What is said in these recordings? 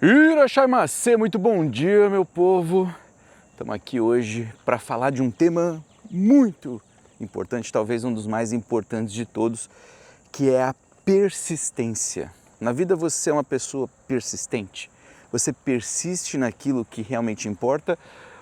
Irashaimase, muito bom dia, meu povo. Estamos aqui hoje para falar de um tema muito importante, talvez um dos mais importantes de todos, que é a persistência. Na vida você é uma pessoa persistente? Você persiste naquilo que realmente importa?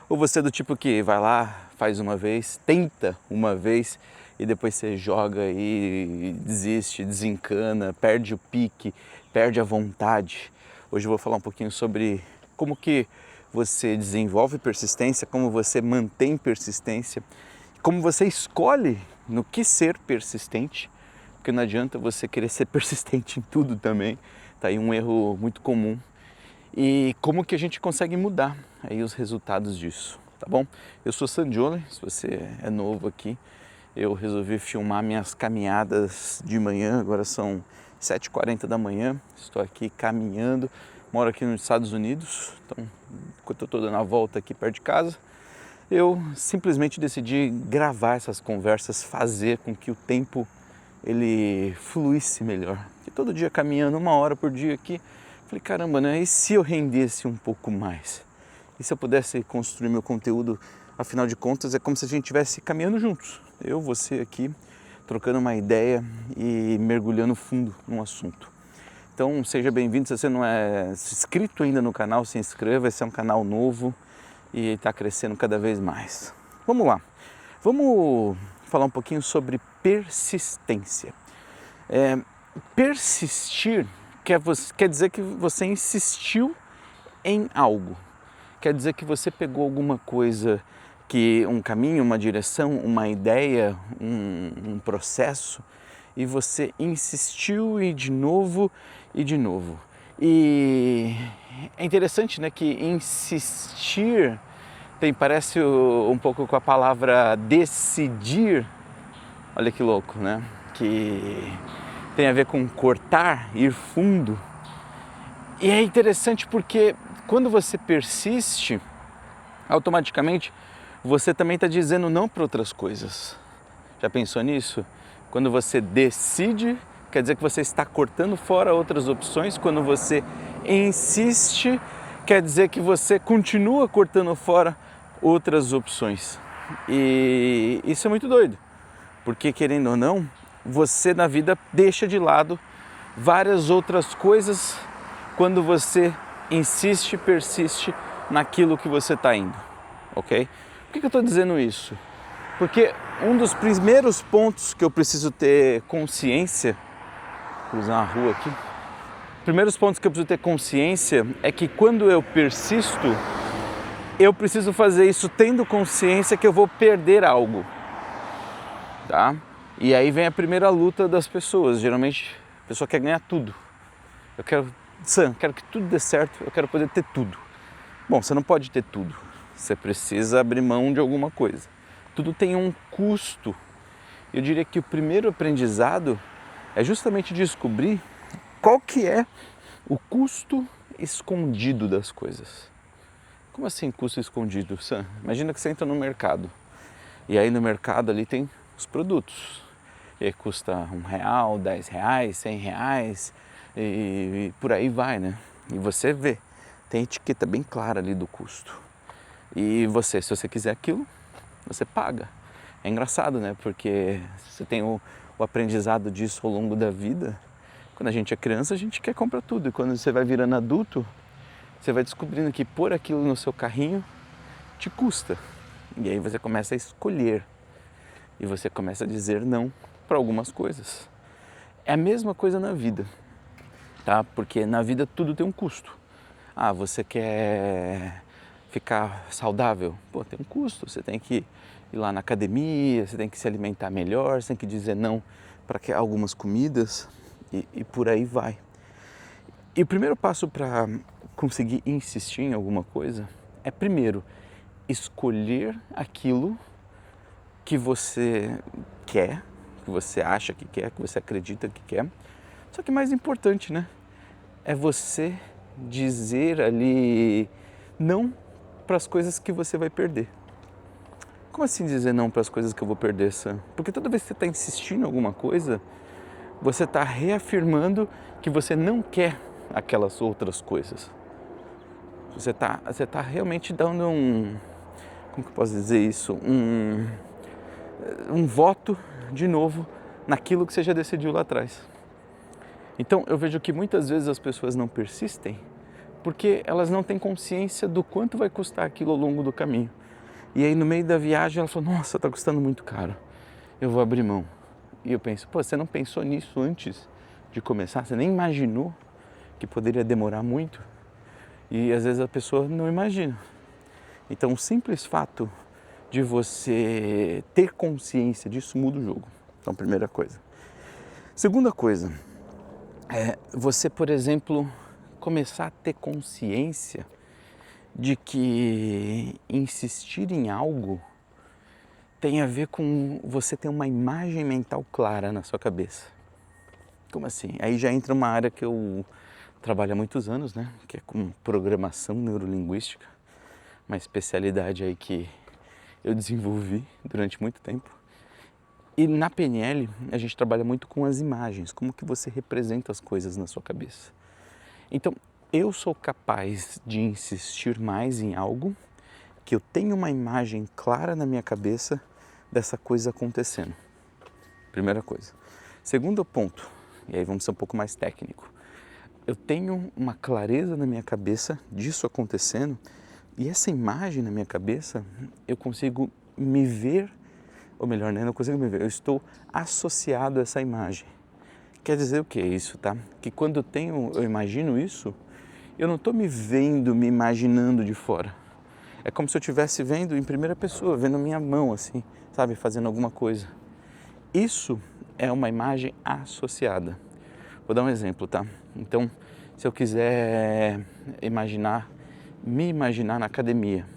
Ou você é do tipo que vai lá, faz uma vez, tenta uma vez e depois você joga e desiste, desencana, perde o pique, perde a vontade? Hoje eu vou falar um pouquinho sobre como que você desenvolve persistência, como você mantém persistência, como você escolhe no que ser persistente, porque não adianta você querer ser persistente em tudo também, tá aí um erro muito comum, e como que a gente consegue mudar aí os resultados disso, tá bom? Eu sou Sandioli, se você é novo aqui, eu resolvi filmar minhas caminhadas de manhã, agora são 7h40 da manhã, estou aqui caminhando, moro aqui nos Estados Unidos, então enquanto eu estou dando a volta aqui perto de casa, eu simplesmente decidi gravar essas conversas, fazer com que o tempo ele fluísse melhor. E todo dia caminhando 1 hora por dia aqui, falei, caramba, né? E se eu rendesse um pouco mais? E se eu pudesse construir meu conteúdo, afinal de contas é como se a gente estivesse caminhando juntos, eu, você aqui, trocando uma ideia e mergulhando fundo num assunto. Então seja bem-vindo, se você não é inscrito ainda no canal, se inscreva, esse é um canal novo e está crescendo cada vez mais. Vamos lá, vamos falar um pouquinho sobre persistência. Persistir quer dizer que você insistiu em algo, quer dizer que você pegou alguma coisa, que um caminho, uma direção, uma ideia, um processo, e você insistiu e de novo e de novo. E é interessante, né, que insistir parece um pouco com a palavra decidir, olha que louco, né? Que tem a ver com cortar, ir fundo. E é interessante porque quando você persiste, automaticamente você também está dizendo não para outras coisas. Já pensou nisso? Quando você decide, quer dizer que você está cortando fora outras opções. Quando você insiste, quer dizer que você continua cortando fora outras opções. E isso é muito doido, porque querendo ou não, você na vida deixa de lado várias outras coisas quando você insiste, persiste naquilo que você está indo, ok? Por que eu estou dizendo isso? Porque um dos primeiros pontos que eu preciso ter consciência, vou usar uma rua aqui, primeiros pontos que eu preciso ter consciência é que quando eu persisto, eu preciso fazer isso tendo consciência que eu vou perder algo, tá? E aí vem a primeira luta das pessoas, geralmente a pessoa quer ganhar tudo. Eu quero que tudo dê certo, eu quero poder ter tudo. Bom, você não pode ter tudo. Você precisa abrir mão de alguma coisa. Tudo tem um custo. Eu diria que o primeiro aprendizado é justamente descobrir qual que é o custo escondido das coisas. Como assim custo escondido, Sam? Imagina que você entra no mercado. E aí no mercado ali tem os produtos. E aí custa R$1, R$10, R$100 e por aí vai, né? E você vê, tem etiqueta bem clara ali do custo. E você, se você quiser aquilo, você paga. É engraçado, né? Porque você tem o aprendizado disso ao longo da vida. Quando a gente é criança, a gente quer comprar tudo. E quando você vai virando adulto, você vai descobrindo que pôr aquilo no seu carrinho te custa. E aí você começa a escolher. E você começa a dizer não para algumas coisas. É a mesma coisa na vida, tá? Porque na vida tudo tem um custo. Ah, você quer ficar saudável? Pô, tem um custo, você tem que ir lá na academia, você tem que se alimentar melhor, você tem que dizer não para algumas comidas e por aí vai. E o primeiro passo para conseguir insistir em alguma coisa é, primeiro, escolher aquilo que você quer, que você acha que quer, que você acredita que quer. Só que mais importante, né? É você dizer ali não para as coisas que você vai perder. Como assim dizer não para as coisas que eu vou perder, Sam? Porque toda vez que você está insistindo em alguma coisa, você está reafirmando que você não quer aquelas outras coisas. Você tá realmente dando como que eu posso dizer isso? Um voto de novo naquilo que você já decidiu lá atrás. Então eu vejo que muitas vezes as pessoas não persistem porque elas não têm consciência do quanto vai custar aquilo ao longo do caminho. E aí no meio da viagem ela fala, nossa, tá custando muito caro, eu vou abrir mão. E eu penso, pô, você não pensou nisso antes de começar? Você nem imaginou que poderia demorar muito? E às vezes a pessoa não imagina. Então o simples fato de você ter consciência disso muda o jogo. Então, primeira coisa. Segunda coisa, você, por exemplo, começar a ter consciência de que insistir em algo tem a ver com você ter uma imagem mental clara na sua cabeça. Como assim? Aí já entra uma área que eu trabalho há muitos anos, né? Que é com programação neurolinguística, uma especialidade aí que eu desenvolvi durante muito tempo. E na PNL a gente trabalha muito com as imagens, como que você representa as coisas na sua cabeça. Então, eu sou capaz de insistir mais em algo que eu tenho uma imagem clara na minha cabeça dessa coisa acontecendo. Primeira coisa. Segundo ponto, e aí vamos ser um pouco mais técnico. Eu tenho uma clareza na minha cabeça disso acontecendo e essa imagem na minha cabeça eu consigo me ver, ou melhor, né, não consigo me ver, eu estou associado a essa imagem. Quer dizer o que é isso, tá? Que quando eu imagino isso, eu não estou me vendo, me imaginando de fora. É como se eu estivesse vendo em primeira pessoa, vendo minha mão assim, sabe, fazendo alguma coisa. Isso é uma imagem associada. Vou dar um exemplo, tá? Então, se eu quiser me imaginar na academia,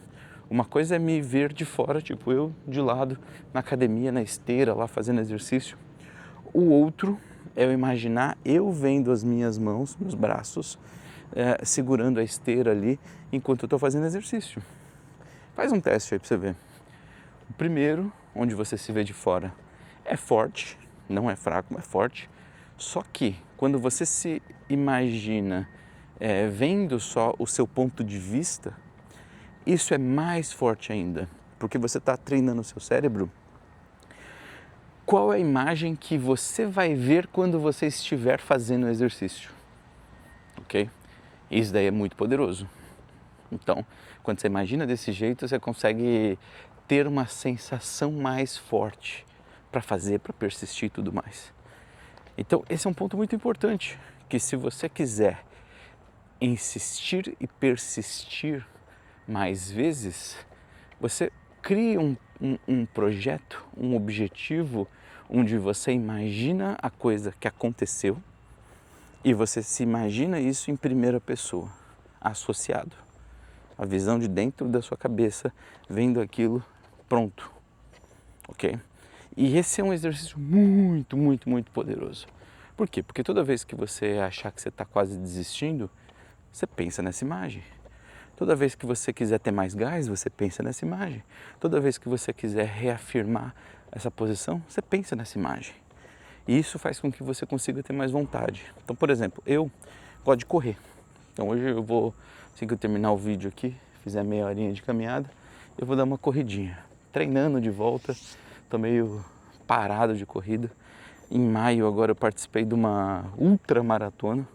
uma coisa é me ver de fora, tipo eu de lado na academia, na esteira, lá fazendo exercício. O outro é eu imaginar eu vendo as minhas mãos, meus braços, segurando a esteira ali enquanto eu estou fazendo exercício. Faz um teste aí para você ver. O primeiro, onde você se vê de fora, é forte, não é fraco, é forte. Só que quando você se imagina vendo só o seu ponto de vista, isso é mais forte ainda, porque você está treinando o seu cérebro. Qual é a imagem que você vai ver quando você estiver fazendo o exercício? Ok? Isso daí é muito poderoso. Então, quando você imagina desse jeito, você consegue ter uma sensação mais forte para fazer, para persistir e tudo mais. Então, esse é um ponto muito importante, que se você quiser insistir e persistir mais vezes, você cria um projeto, um objetivo, onde você imagina a coisa que aconteceu e você se imagina isso em primeira pessoa, associado. A visão de dentro da sua cabeça, vendo aquilo pronto, ok? E esse é um exercício muito, muito, muito poderoso. Por quê? Porque toda vez que você achar que você está quase desistindo, você pensa nessa imagem. Toda vez que você quiser ter mais gás, você pensa nessa imagem. Toda vez que você quiser reafirmar essa posição, você pensa nessa imagem. E isso faz com que você consiga ter mais vontade. Então, por exemplo, eu gosto de correr. Então hoje eu vou, assim que eu terminar o vídeo aqui, fizer meia horinha de caminhada, eu vou dar uma corridinha. Treinando de volta, estou meio parado de corrida. Em maio agora eu participei de uma ultramaratona,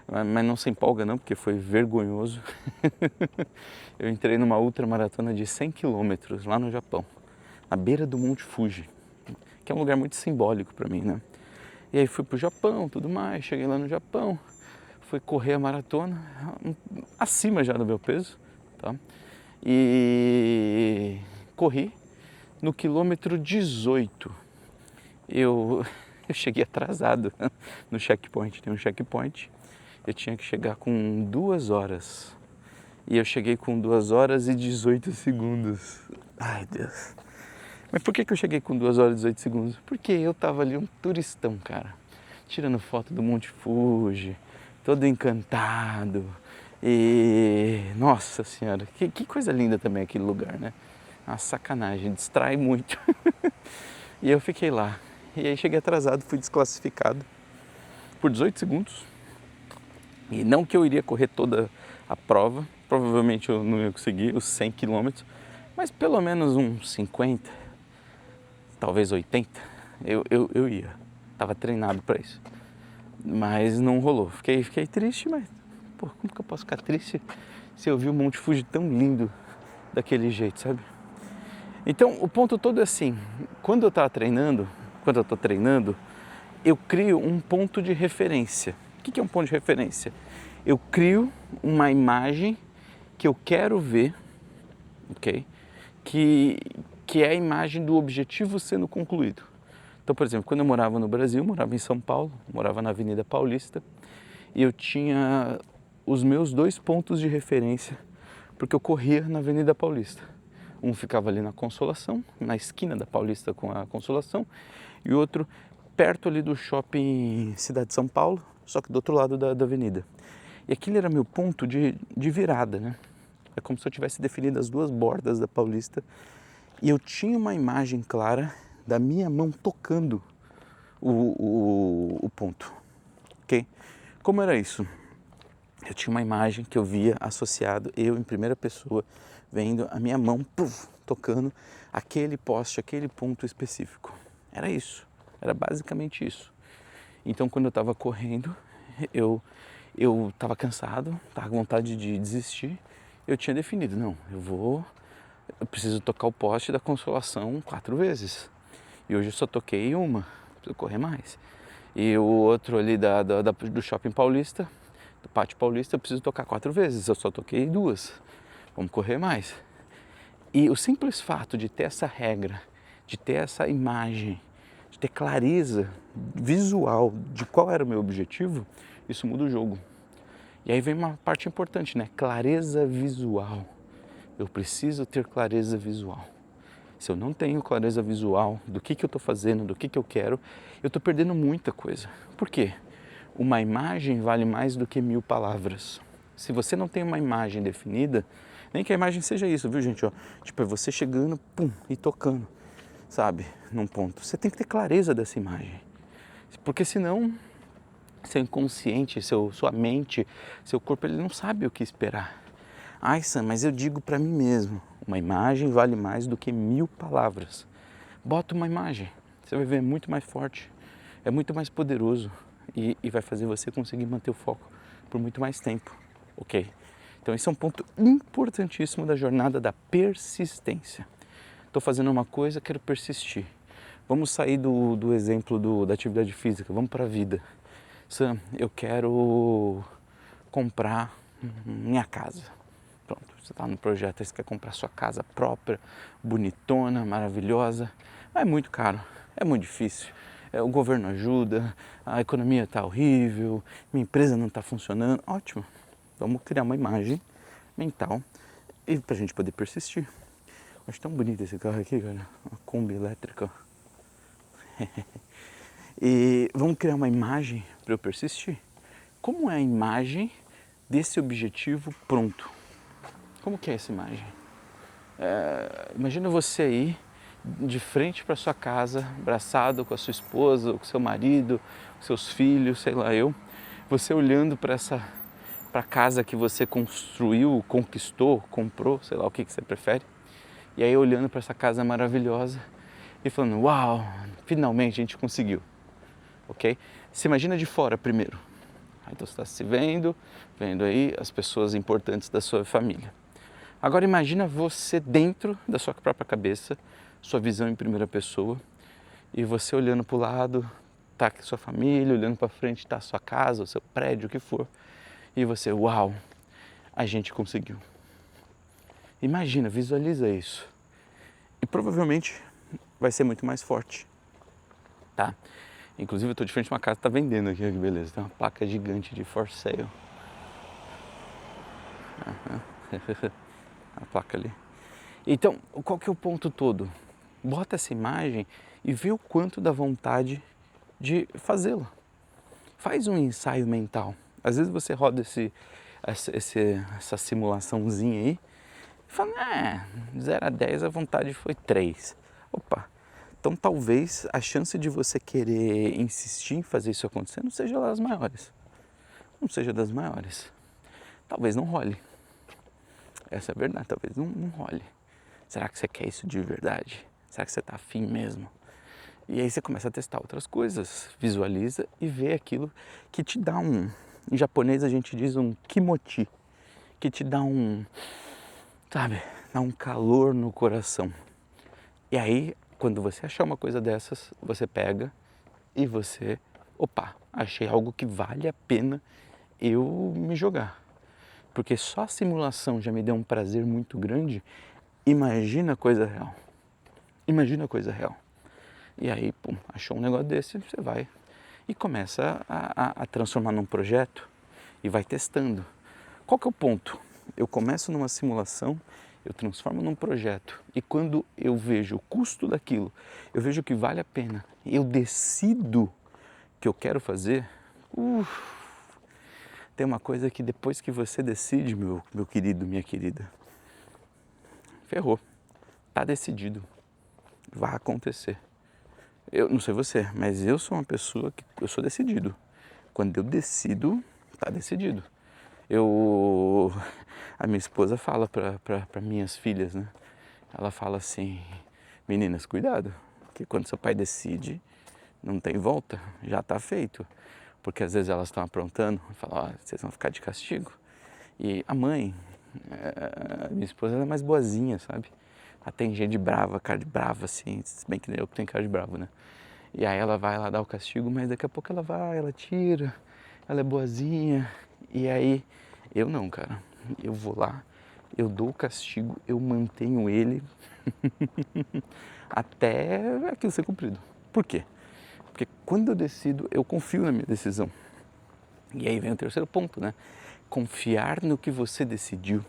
mas não se empolga não, porque foi vergonhoso. Eu entrei numa ultramaratona de 100 quilômetros lá no Japão, à beira do Monte Fuji, que é um lugar muito simbólico para mim, né? E aí fui pro Japão, tudo mais, cheguei lá no Japão, fui correr a maratona, acima já do meu peso, tá? E corri no quilômetro 18. Eu cheguei atrasado no checkpoint, tem um checkpoint, eu tinha que chegar com 2 horas. E eu cheguei com 2 horas e 18 segundos. Ai, Deus. Mas por que eu cheguei com 2 horas e 18 segundos? Porque eu tava ali um turistão, cara. Tirando foto do Monte Fuji, todo encantado. E, nossa senhora, que coisa linda também aquele lugar, né? Uma sacanagem, distrai muito. E eu fiquei lá. E aí cheguei atrasado, fui desclassificado por 18 segundos. E não que eu iria correr toda a prova. Provavelmente eu não ia conseguir os 100 quilômetros, mas pelo menos uns 50, talvez 80, eu ia. Estava treinado para isso. Mas não rolou. Fiquei triste, mas pô, como que eu posso ficar triste se eu vi o Monte Fuji tão lindo daquele jeito, sabe? Então o ponto todo é assim, quando eu estou treinando, eu crio um ponto de referência. O que é um ponto de referência? Eu crio uma imagem que eu quero ver, ok? Que é a imagem do objetivo sendo concluído. Então, por exemplo, quando eu morava no Brasil, morava em São Paulo, morava na Avenida Paulista, e eu tinha os meus 2 pontos de referência, porque eu corria na Avenida Paulista. Um ficava ali na Consolação, na esquina da Paulista com a Consolação, e o outro perto ali do shopping Cidade de São Paulo, só que do outro lado da avenida. E aquele era meu ponto de virada, né? É como se eu tivesse definido as 2 bordas da Paulista e eu tinha uma imagem clara da minha mão tocando o ponto, ok? Como era isso? Eu tinha uma imagem que eu via associado, eu em primeira pessoa, vendo a minha mão tocando aquele poste, aquele ponto específico. Era isso, era basicamente isso. Então quando eu estava correndo, eu estava cansado, estava com vontade de desistir, eu tinha definido, não, eu preciso tocar o poste da Consolação 4 vezes. E hoje eu só toquei uma, preciso correr mais. E o outro ali do Shopping Paulista, do Pátio Paulista, eu preciso tocar 4 vezes, eu só toquei 2. Vamos correr mais. E o simples fato de ter essa regra, de ter essa imagem, de ter clareza visual de qual era o meu objetivo, isso muda o jogo. E aí vem uma parte importante, né? Clareza visual. Eu preciso ter clareza visual. Se eu não tenho clareza visual do que eu estou fazendo, do que eu quero, eu estou perdendo muita coisa. Por quê? Uma imagem vale mais do que 1000 palavras. Se você não tem uma imagem definida, nem que a imagem seja isso, viu, gente? Ó, tipo, é você chegando, pum, e tocando, sabe, num ponto. Você tem que ter clareza dessa imagem. Porque senão, seu inconsciente, sua mente, seu corpo, ele não sabe o que esperar. Ai, Sam, mas eu digo para mim mesmo, uma imagem vale mais do que 1000 palavras. Bota uma imagem, você vai ver, é muito mais forte, é muito mais poderoso e vai fazer você conseguir manter o foco por muito mais tempo, ok? Então esse é um ponto importantíssimo da jornada da persistência. Estou fazendo uma coisa, quero persistir. Vamos sair do exemplo da atividade física, vamos para a vida. Sam, eu quero comprar minha casa. Pronto, você está no projeto, você quer comprar sua casa própria, bonitona, maravilhosa, mas é muito caro, é muito difícil. O governo ajuda, a economia está horrível, minha empresa não está funcionando. Ótimo, vamos criar uma imagem mental e para a gente poder persistir. Acho tão bonito esse carro aqui, cara, uma Kombi elétrica. E vamos criar uma imagem para eu persistir. Como é a imagem desse objetivo pronto? Como que é essa imagem? Imagina você aí, de frente para sua casa, abraçado com a sua esposa, com seu marido, com seus filhos, sei lá eu. Você olhando para a casa que você construiu, conquistou, comprou, sei lá o que você prefere. E aí olhando para essa casa maravilhosa e falando, uau, finalmente a gente conseguiu. Ok? Se imagina de fora primeiro. Então você está se vendo aí as pessoas importantes da sua família. Agora imagina você dentro da sua própria cabeça, sua visão em primeira pessoa, e você olhando para o lado, está aqui sua família, olhando para frente está a sua casa, o seu prédio, o que for, e você, uau, a gente conseguiu. Imagina, visualiza isso. E provavelmente vai ser muito mais forte, tá? Inclusive eu estou de frente a uma casa que está vendendo aqui, que beleza, tem uma placa gigante de for sale. A placa ali. Então, qual que é o ponto todo? Bota essa imagem e vê o quanto dá vontade de fazê-la. Faz um ensaio mental. Às vezes você roda essa simulaçãozinha aí e fala, 0 a 10 a vontade foi 3. Opa, então talvez a chance de você querer insistir em fazer isso acontecer não seja das maiores. Não seja das maiores. talvez não role. Essa é a verdade, talvez não role. Será que você quer isso de verdade? Será que você está afim mesmo? E aí você começa a testar outras coisas, visualiza e vê aquilo que te dá um... Em japonês a gente diz um kimochi, que te dá um... Sabe? Dá um calor no coração. E aí, quando você achar uma coisa dessas, você pega e você... Opa, achei algo que vale a pena eu me jogar. Porque só a simulação já me deu um prazer muito grande. Imagina a coisa real. Imagina a coisa real. E aí, pum, achou um negócio desse, você vai e começa a transformar num projeto e vai testando. Qual que é o ponto? Eu começo numa simulação, eu transformo num projeto e quando eu vejo o custo daquilo, eu vejo que vale a pena, eu decido que eu quero fazer, tem uma coisa que depois que você decide, meu querido, minha querida, ferrou, tá decidido, vai acontecer. Eu não sei você, mas eu sou uma pessoa que eu sou decidido. Quando eu decido, tá decidido. A minha esposa fala para minhas filhas, né? Ela fala assim, meninas, cuidado, que quando seu pai decide, não tem volta, já tá feito. Porque às vezes elas estão aprontando, falam, vocês vão ficar de castigo. E a mãe, a minha esposa, ela é mais boazinha, sabe? Ela tem gente brava, cara de brava, assim, se bem que eu que tenho cara de bravo, né? E aí ela vai lá dar o castigo, mas daqui a pouco ela vai, ela tira, ela é boazinha. E aí, eu não, cara. Eu vou lá, eu dou o castigo, eu mantenho ele até aquilo ser cumprido. Por quê? Porque quando eu decido, eu confio na minha decisão. E aí vem o terceiro ponto, né? Confiar no que você decidiu.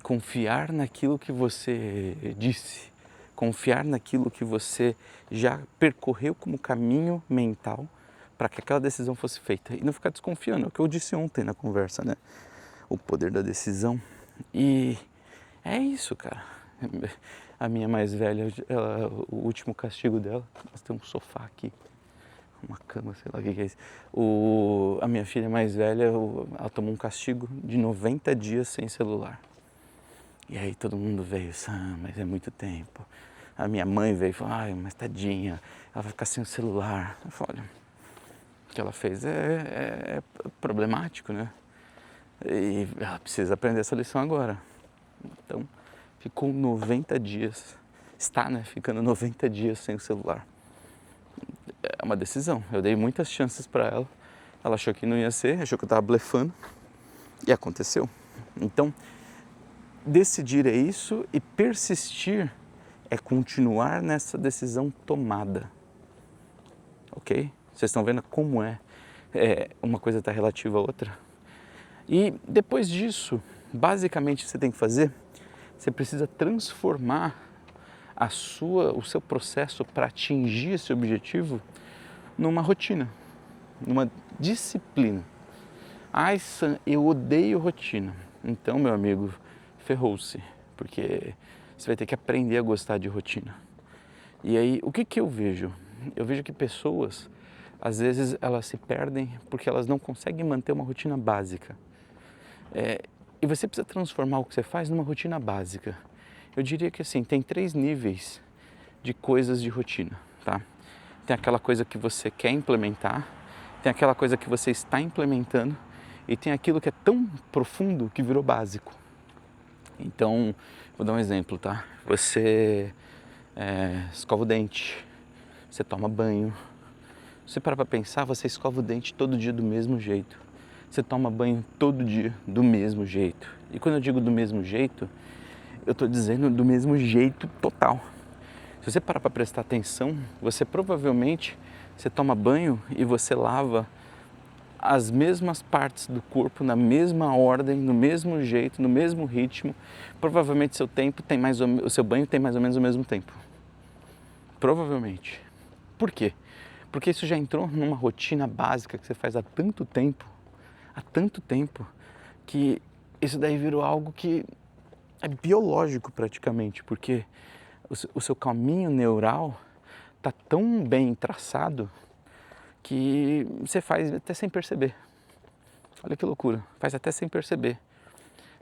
Confiar naquilo que você disse. Confiar naquilo que você já percorreu como caminho mental para que aquela decisão fosse feita. E não ficar desconfiando, é o que eu disse ontem na conversa, né? O poder da decisão. E é isso, cara. A minha mais velha, o último castigo dela, nós temos um sofá aqui, uma cama, sei lá o que é isso. A minha filha mais velha, ela tomou um castigo de 90 dias sem celular. E aí todo mundo veio, mas é muito tempo. A minha mãe veio e falou, mas tadinha, ela vai ficar sem o celular. Eu falei, olha, o que ela fez é problemático, né? E ela precisa aprender essa lição agora. Então, ficou 90 dias, está, né, ficando 90 dias sem o celular. É uma decisão, eu dei muitas chances para ela, ela achou que não ia ser, achou que eu estava blefando, e aconteceu. Então, decidir é isso e persistir é continuar nessa decisão tomada, ok? Vocês estão vendo como uma coisa está relativa à outra? E depois disso, basicamente o que você tem que fazer, você precisa transformar o seu processo para atingir esse objetivo numa rotina, numa disciplina. Sam, eu odeio rotina. Então, meu amigo, ferrou-se, porque você vai ter que aprender a gostar de rotina. E aí, o que eu vejo? Eu vejo que pessoas, às vezes, elas se perdem porque elas não conseguem manter uma rotina básica. E você precisa transformar o que você faz numa rotina básica. Eu diria que assim, tem 3 níveis de coisas de rotina, tá? Tem aquela coisa que você quer implementar, tem aquela coisa que você está implementando e tem aquilo que é tão profundo que virou básico. Então, vou dar um exemplo, tá? Você escova o dente, você toma banho. Você para pensar, você escova o dente todo dia do mesmo jeito. Você toma banho todo dia do mesmo jeito. E quando eu digo do mesmo jeito, eu estou dizendo do mesmo jeito total. Se você parar para prestar atenção, você provavelmente toma banho e você lava as mesmas partes do corpo na mesma ordem, no mesmo jeito, no mesmo ritmo. Provavelmente o seu banho tem mais ou menos o mesmo tempo. Provavelmente. Por quê? Porque isso já entrou numa rotina básica que você faz há tanto tempo, que isso daí virou algo que é biológico praticamente, porque o seu caminho neural está tão bem traçado que você faz até sem perceber. Olha que loucura, faz até sem perceber.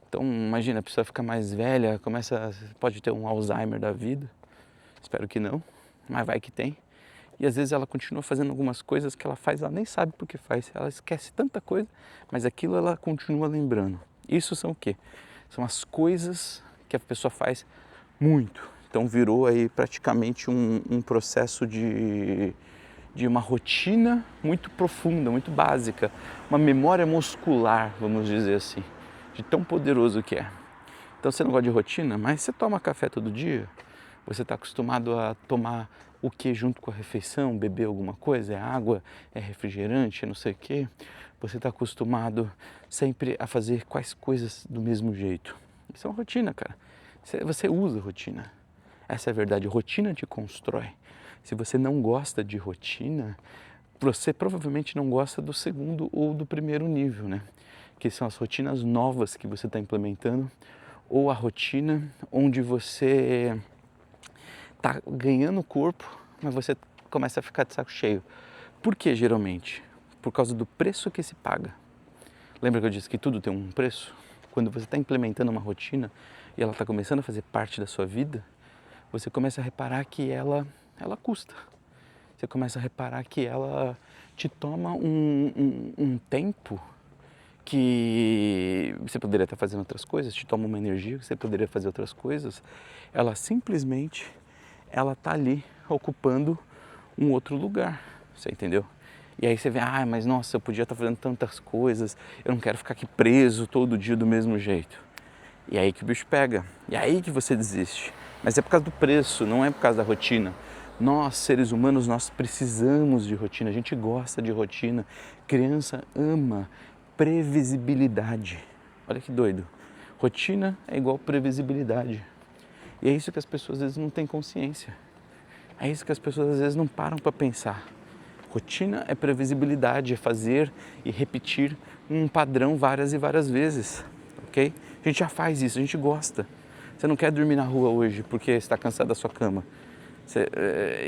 Então imagina, a pessoa fica mais velha, pode ter um Alzheimer da vida, espero que não, mas vai que tem. E às vezes ela continua fazendo algumas coisas que ela faz, ela nem sabe por que faz, ela esquece tanta coisa, mas aquilo ela continua lembrando. Isso são o quê? São as coisas que a pessoa faz muito. Então virou aí praticamente um processo de uma rotina muito profunda, muito básica, uma memória muscular, vamos dizer assim, de tão poderoso que é. Então você não gosta de rotina, mas você toma café todo dia, você está acostumado a tomar o que junto com a refeição, beber alguma coisa, é água, é refrigerante, é não sei o quê. Você está acostumado sempre a fazer quais coisas do mesmo jeito. Isso é uma rotina, cara. Você usa rotina. Essa é a verdade, rotina te constrói. Se você não gosta de rotina, você provavelmente não gosta do segundo ou do primeiro nível, né? Que são as rotinas novas que você está implementando, ou a rotina onde você está ganhando corpo, mas você começa a ficar de saco cheio. Por que geralmente? Por causa do preço que se paga. Lembra que eu disse que tudo tem um preço? Quando você está implementando uma rotina e ela está começando a fazer parte da sua vida, você começa a reparar que ela custa. Você começa a reparar que ela te toma um tempo que você poderia estar fazendo outras coisas, te toma uma energia que você poderia fazer outras coisas. Ela simplesmente, ela está ali ocupando um outro lugar, você entendeu? E aí você vê, mas nossa, eu podia estar fazendo tantas coisas, eu não quero ficar aqui preso todo dia do mesmo jeito. E aí que o bicho pega, e aí que você desiste. Mas é por causa do preço, não é por causa da rotina. Nós, seres humanos, nós precisamos de rotina, a gente gosta de rotina. Criança ama previsibilidade. Olha que doido. Rotina é igual previsibilidade. E é isso que as pessoas às vezes não têm consciência. É isso que as pessoas às vezes não param para pensar. Rotina é previsibilidade, é fazer e repetir um padrão várias e várias vezes, ok? A gente já faz isso, a gente gosta. Você não quer dormir na rua hoje porque está cansado da sua cama. Você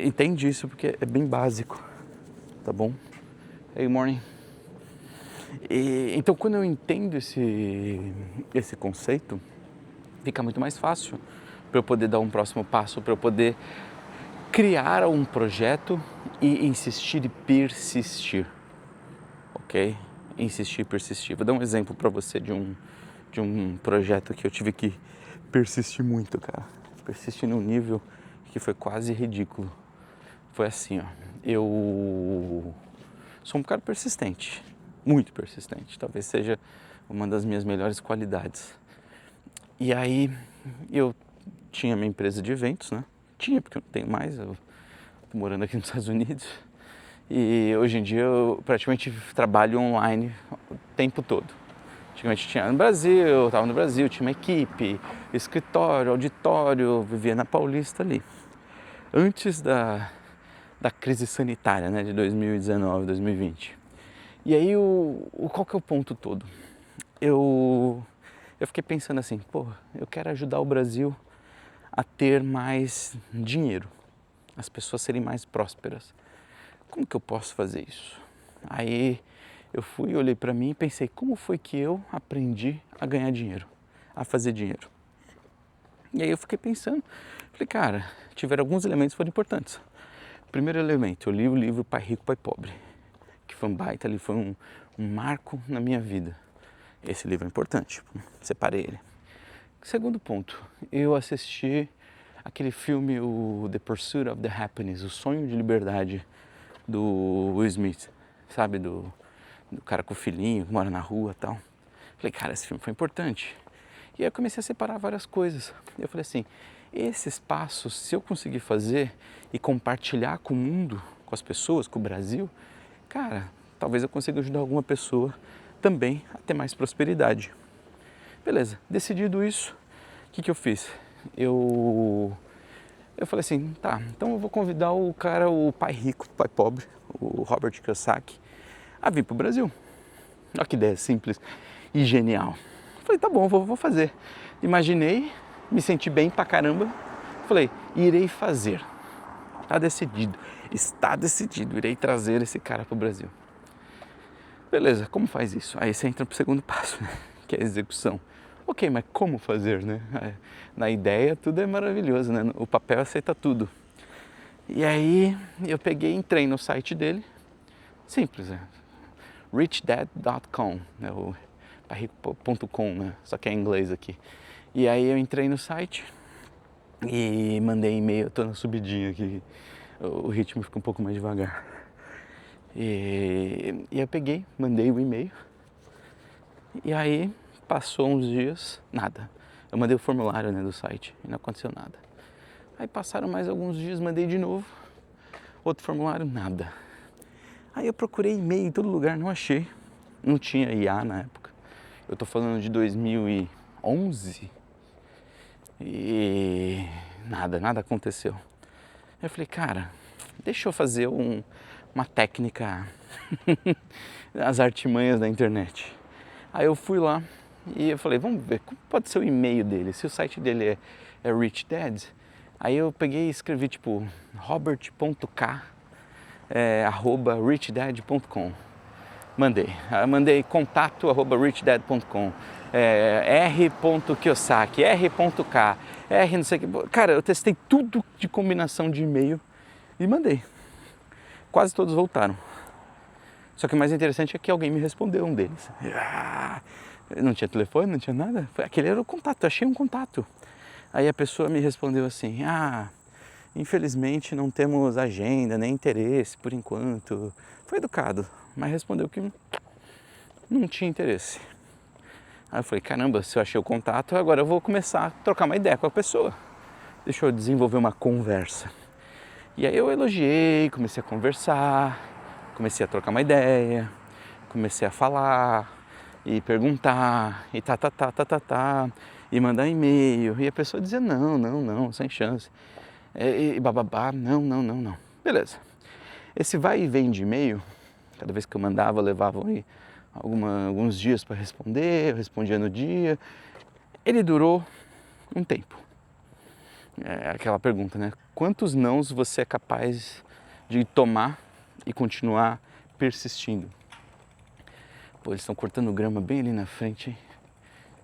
entende isso porque é bem básico, tá bom? Hey, morning. Então, quando eu entendo esse conceito, fica muito mais fácil para eu poder dar um próximo passo, para eu poder criar um projeto e insistir e persistir, ok? Insistir e persistir. Vou dar um exemplo para você de um projeto que eu tive que persistir muito, cara. Persistir num nível que foi quase ridículo. Foi assim, ó. Eu sou um cara persistente, muito persistente. Talvez seja uma das minhas melhores qualidades. E aí eu tinha minha empresa de eventos, né? Tinha, porque eu não tenho mais, eu tô morando aqui nos Estados Unidos. E hoje em dia eu praticamente trabalho online o tempo todo. Antigamente tinha no Brasil, eu estava no Brasil, tinha uma equipe, escritório, auditório, vivia na Paulista ali. Antes da crise sanitária, né, de 2019, 2020. E aí, qual que é o ponto todo? Eu fiquei pensando assim, eu quero ajudar o Brasil a ter mais dinheiro, as pessoas serem mais prósperas. Como que eu posso fazer isso? Aí eu fui, olhei para mim e pensei, como foi que eu aprendi a ganhar dinheiro, a fazer dinheiro? E aí eu fiquei pensando, falei, cara, tiveram alguns elementos que foram importantes. Primeiro elemento, eu li o livro Pai Rico, Pai Pobre, que foi um baita ali, foi um marco na minha vida. Esse livro é importante, separei ele. Segundo ponto, eu assisti aquele filme, o The Pursuit of the Happiness, O Sonho de Liberdade, do Will Smith, sabe, do cara com o filhinho, que mora na rua e tal. Falei, cara, esse filme foi importante. E aí eu comecei a separar várias coisas. Eu falei assim, esses passos, se eu conseguir fazer e compartilhar com o mundo, com as pessoas, com o Brasil, cara, talvez eu consiga ajudar alguma pessoa também a ter mais prosperidade. Beleza, decidido isso, o que eu fiz? Eu falei assim, tá, então eu vou convidar o cara, o pai rico, pai pobre, o Robert Kiyosaki, a vir pro Brasil. Olha que ideia simples e genial. Falei, tá bom, vou fazer. Imaginei, me senti bem pra caramba. Falei, irei fazer. Está decidido, irei trazer esse cara pro Brasil. Beleza, como faz isso? Aí você entra pro segundo passo, né? Que é a execução. Ok, mas como fazer, né? Na ideia tudo é maravilhoso, né? O papel aceita tudo. E aí eu peguei e entrei no site dele. Simples, né? richdad.com, né? O rico.com, né? Só que é em inglês aqui. E aí eu entrei no site e mandei e-mail. Eu tô na subidinha aqui, o ritmo fica um pouco mais devagar. E eu peguei, mandei o e-mail. E aí passou uns dias, nada. Eu mandei o formulário, né, do site e não aconteceu nada. Aí passaram mais alguns dias, mandei de novo. Outro formulário, nada. Aí eu procurei e-mail em todo lugar, não achei. Não tinha IA na época. Eu tô falando de 2011 e nada aconteceu. Eu falei, cara, deixa eu fazer uma técnica, as artimanhas da internet. Aí eu fui lá e eu falei, vamos ver, como pode ser o e-mail dele? Se o site dele é Rich Dad, aí eu peguei e escrevi tipo robert.k @richdad.com. Mandei contato @richdad.com, r.kiyosaki, r.k, r não sei o que. Cara, eu testei tudo de combinação de e-mail e mandei. Quase todos voltaram. Só que o mais interessante é que alguém me respondeu, um deles. Não tinha telefone, não tinha nada. Aquele era o contato, eu achei um contato. Aí a pessoa me respondeu assim, infelizmente não temos agenda, nem interesse por enquanto. Foi educado, mas respondeu que não tinha interesse. Aí eu falei, caramba, se eu achei o contato, agora eu vou começar a trocar uma ideia com a pessoa. Deixa eu desenvolver uma conversa. E aí eu elogiei, comecei a conversar, comecei a trocar uma ideia, comecei a falar e perguntar e e mandar e-mail. E a pessoa dizia não, sem chance. E bababá, não. Beleza. Esse vai e vem de e-mail, cada vez que eu mandava, levava aí alguns dias para responder, eu respondia no dia. Ele durou um tempo. É aquela pergunta, né? Quantos nãos você é capaz de tomar e continuar persistindo? Pô, eles estão cortando grama bem ali na frente, hein?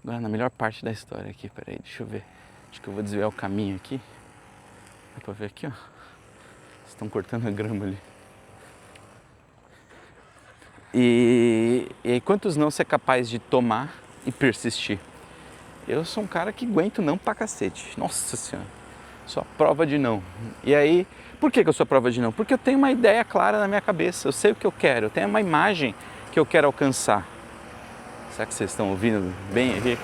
Agora na melhor parte da história aqui, peraí, deixa eu ver. Acho que eu vou desviar o caminho aqui. Dá pra ver aqui, ó. Estão cortando a grama ali. E aí, quantos não você é capaz de tomar e persistir? Eu sou um cara que aguento não pra cacete. Nossa Senhora, sou a prova de não. E aí, por que eu sou a prova de não? Porque eu tenho uma ideia clara na minha cabeça, eu sei o que eu quero, eu tenho uma imagem que eu quero alcançar. Será que vocês estão ouvindo bem aqui?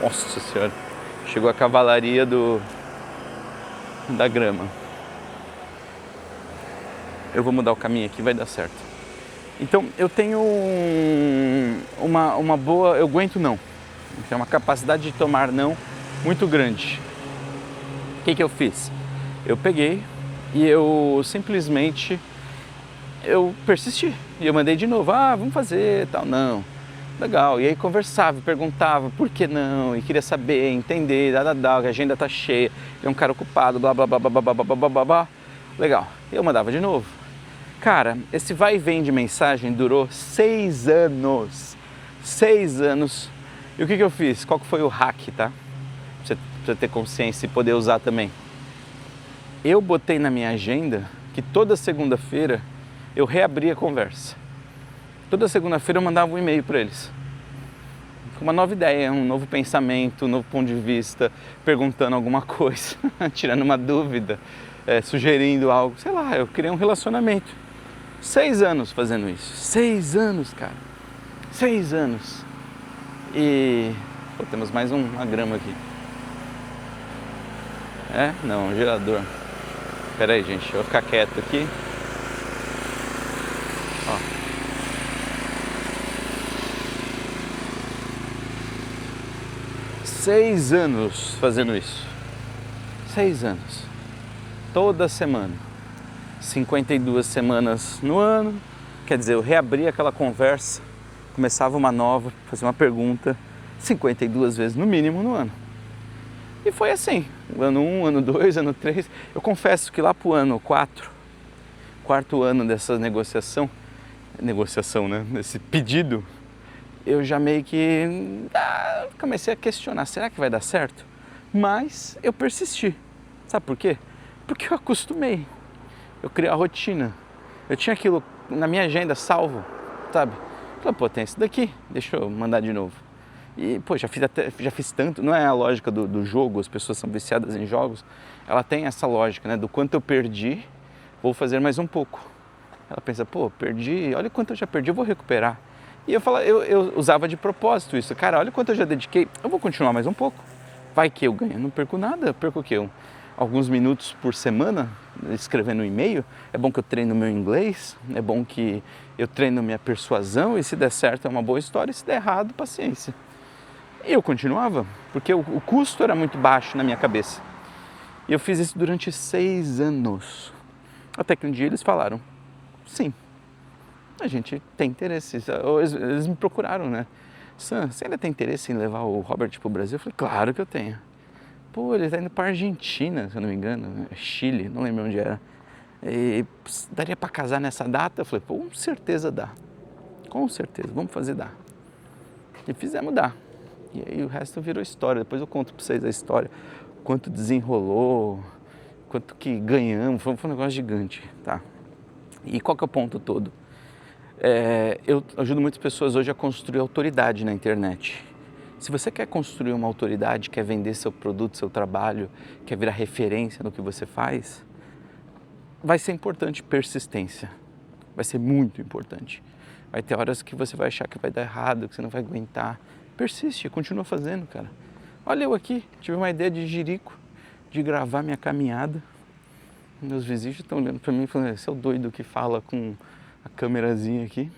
Nossa Senhora, chegou a cavalaria da grama. Eu vou mudar o caminho aqui, vai dar certo. Então eu tenho uma boa, eu aguento não. Tem uma capacidade de tomar não muito grande. O que eu fiz? Eu peguei e eu simplesmente persisti. E eu mandei de novo, vamos fazer, tal, não. Legal, e aí conversava, perguntava por que não, e queria saber, entender, que a agenda tá cheia, é um cara ocupado, blá blá blá blá blá blá blá blá blá. Legal, e eu mandava de novo. Cara, esse vai e vem de mensagem durou 6 anos. 6 anos. E o que eu fiz? Qual que foi o hack, tá? Pra você ter consciência e poder usar também. Eu botei na minha agenda que toda segunda-feira eu reabria a conversa. Toda segunda-feira eu mandava um e-mail para eles. Com uma nova ideia, um novo pensamento, um novo ponto de vista, perguntando alguma coisa, tirando uma dúvida, sugerindo algo. Sei lá, eu criei um relacionamento. 6 anos fazendo isso. 6 anos, cara. 6 anos. E... Pô, temos mais uma grama aqui. Não, um gerador. Pera aí, gente. Eu vou ficar quieto aqui. Ó. 6 anos fazendo isso. 6 anos. Toda semana. 52 semanas no ano, quer dizer, eu reabria aquela conversa, começava uma nova, fazia uma pergunta, 52 vezes no mínimo no ano. E foi assim, ano 1, ano 2, ano 3, eu confesso que lá pro ano 4, quarto ano dessa negociação, negociação, né? Nesse pedido, eu já meio que comecei a questionar, será que vai dar certo? Mas eu persisti. Sabe por quê? Porque eu acostumei. Eu criei a rotina. Eu tinha aquilo na minha agenda salvo, sabe? Falei, pô, tem isso daqui, deixa eu mandar de novo. E, pô, já fiz tanto, não é a lógica do jogo, as pessoas são viciadas em jogos, ela tem essa lógica, né, do quanto eu perdi, vou fazer mais um pouco. Ela pensa, pô, perdi, olha quanto eu já perdi, eu vou recuperar. E eu usava de propósito isso, cara, olha quanto eu já dediquei, eu vou continuar mais um pouco. Vai que eu ganho, não perco nada, eu perco o quê? Alguns minutos por semana escrevendo um e-mail. É bom que eu treino meu inglês, é bom que eu treino minha persuasão e se der certo é uma boa história, e se der errado, paciência. E eu continuava, porque o custo era muito baixo na minha cabeça. E eu fiz isso durante 6 anos. Até que um dia eles falaram, sim, a gente tem interesse. Eles me procuraram, né? Sam, você ainda tem interesse em levar o Robert para o Brasil? Eu falei, claro que eu tenho. Pô, ele está indo para a Argentina, se eu não me engano, Chile, não lembro onde era. E daria para casar nessa data? Eu falei, pô, com certeza dá. Com certeza, vamos fazer dar. E fizemos dar. E aí o resto virou história. Depois eu conto para vocês a história. Quanto desenrolou, quanto que ganhamos. Foi um negócio gigante, tá? E qual que é o ponto todo? Eu ajudo muitas pessoas hoje a construir autoridade na internet. Se você quer construir uma autoridade, quer vender seu produto, seu trabalho, quer virar referência no que você faz, vai ser importante persistência. Vai ser muito importante. Vai ter horas que você vai achar que vai dar errado, que você não vai aguentar. Persiste, continua fazendo, cara. Olha eu aqui, tive uma ideia de jirico, de gravar minha caminhada. Meus vizinhos estão olhando para mim e falando, esse é o doido que fala com a câmerazinha aqui.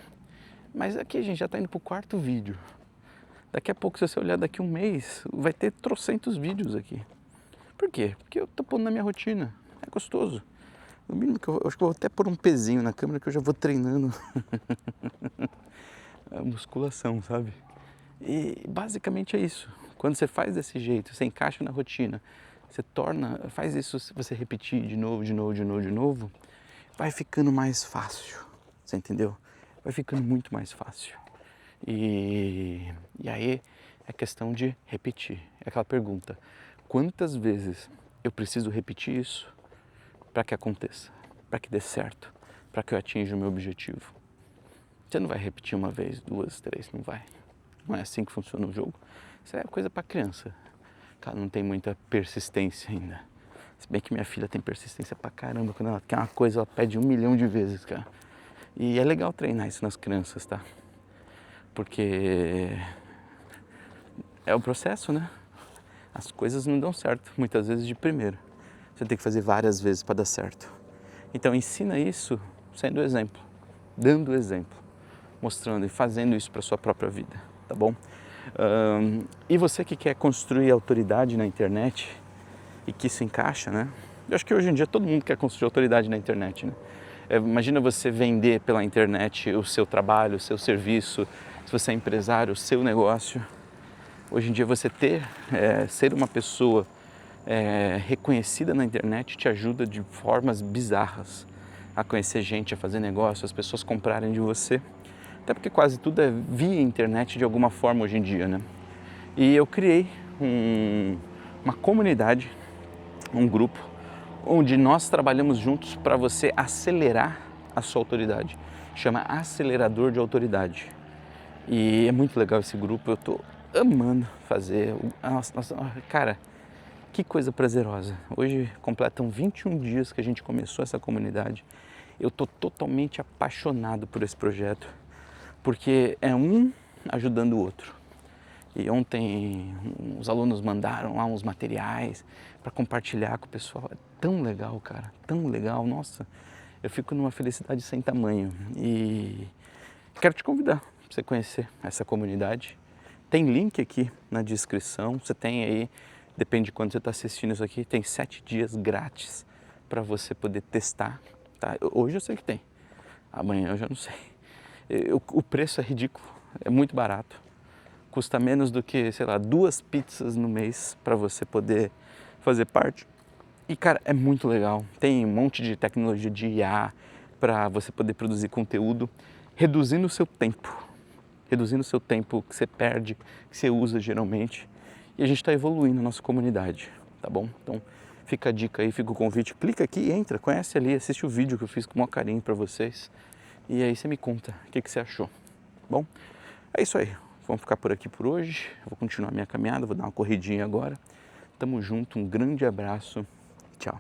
Mas aqui a gente já está indo para o 4º vídeo. Daqui a pouco, se você olhar daqui um mês, vai ter trocentos vídeos aqui. Por quê? Porque eu tô pondo na minha rotina. É gostoso. No mínimo que eu acho que eu vou até pôr um pezinho na câmera que eu já vou treinando a musculação, sabe? E basicamente é isso. Quando você faz desse jeito, você encaixa na rotina, você faz isso, você repetir de novo, vai ficando mais fácil. Você entendeu? Vai ficando muito mais fácil. E aí é questão de repetir. É aquela pergunta, quantas vezes eu preciso repetir isso para que aconteça, para que dê certo, para que eu atinja o meu objetivo? Você não vai repetir uma vez, 2, 3, não vai. Não é assim que funciona o jogo. Isso é coisa para criança. Ela não tem muita persistência ainda. Se bem que minha filha tem persistência pra caramba. Quando ela quer uma coisa, ela pede 1 milhão de vezes, cara. E é legal treinar isso nas crianças, tá? Porque é o processo, né? As coisas não dão certo, muitas vezes de primeiro. Você tem que fazer várias vezes para dar certo. Então ensina isso sendo exemplo, dando exemplo, mostrando e fazendo isso para sua própria vida, tá bom? E você que quer construir autoridade na internet e que se encaixa, né? Eu acho que hoje em dia todo mundo quer construir autoridade na internet, né? Imagina você vender pela internet o seu trabalho, o seu serviço, se você é empresário, o seu negócio. Hoje em dia você ser uma pessoa reconhecida na internet te ajuda de formas bizarras a conhecer gente, a fazer negócio, as pessoas comprarem de você. Até porque quase tudo é via internet de alguma forma hoje em dia, né? E eu criei uma comunidade, um grupo, onde nós trabalhamos juntos para você acelerar a sua autoridade. Chama Acelerador de Autoridade. E é muito legal esse grupo, eu tô amando fazer. Nossa, cara, que coisa prazerosa. Hoje completam 21 dias que a gente começou essa comunidade. Eu tô totalmente apaixonado por esse projeto, porque é um ajudando o outro. E ontem os alunos mandaram lá uns materiais para compartilhar com o pessoal. É tão legal, cara, tão legal. Nossa, eu fico numa felicidade sem tamanho. E quero te convidar para você conhecer essa comunidade. Tem link aqui na descrição. Você tem aí, depende de quando você está assistindo isso aqui, tem 7 dias grátis para você poder testar. Tá? Hoje eu sei que tem, amanhã eu já não sei. O preço é ridículo, é muito barato. Custa menos do que, sei lá, 2 pizzas no mês para você poder fazer parte. E, cara, é muito legal. Tem um monte de tecnologia de IA para você poder produzir conteúdo. reduzindo o seu tempo que você perde, que você usa geralmente. E a gente está evoluindo a nossa comunidade, tá bom? Então fica a dica aí, fica o convite, clica aqui, entra, conhece ali, assiste o vídeo que eu fiz com o maior carinho para vocês. E aí você me conta o que você achou, tá bom? É isso aí, vamos ficar por aqui por hoje, eu vou continuar minha caminhada, vou dar uma corridinha agora. Tamo junto, um grande abraço, tchau.